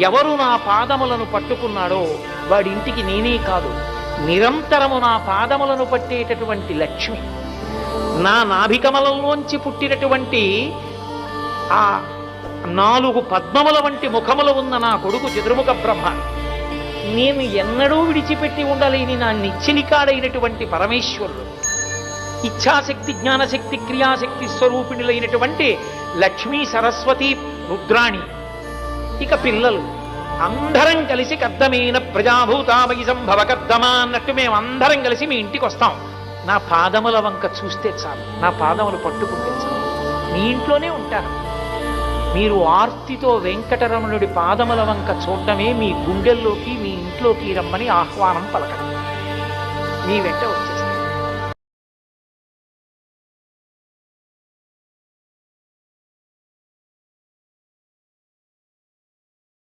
ఎవరు నా పాదములను పట్టుకున్నాడో వాడింటికి నేనే కాదు, నిరంతరము నా పాదములను పట్టేటటువంటి లక్ష్మి, నా నాభికమలంలోంచి పుట్టినటువంటి ఆ 4 పద్మముల వంటి ముఖములు ఉన్న నా కొడుకు చతుర్ముఖ బ్రహ్మ, నేను ఎన్నడూ విడిచిపెట్టి ఉండలేని నా నిశ్చలికాడైనటువంటి పరమేశ్వరుడు, ఇచ్ఛాశక్తి జ్ఞానశక్తి క్రియాశక్తి స్వరూపిణులైనటువంటి లక్ష్మీ సరస్వతి రుద్రాణి, ఇక పిల్లలు అందరం కలిసి కద్దమైన ప్రజాభూతామయి సంభవ కద్దమా అన్నట్టు మేమందరం కలిసి మీ ఇంటికి వస్తాం. నా పాదముల వంక చూస్తే చాలు, నా పాదములు పట్టుకుంటే చాలు, మీ ఇంట్లోనే ఉంటాను. మీరు ఆర్తితో వెంకటరమణుడి పాదముల వంక చూడటమే మీ గుండెల్లోకి మీ ఇంట్లోకి రమ్మని ఆహ్వానం పలకడం, మీ వెంట వచ్చే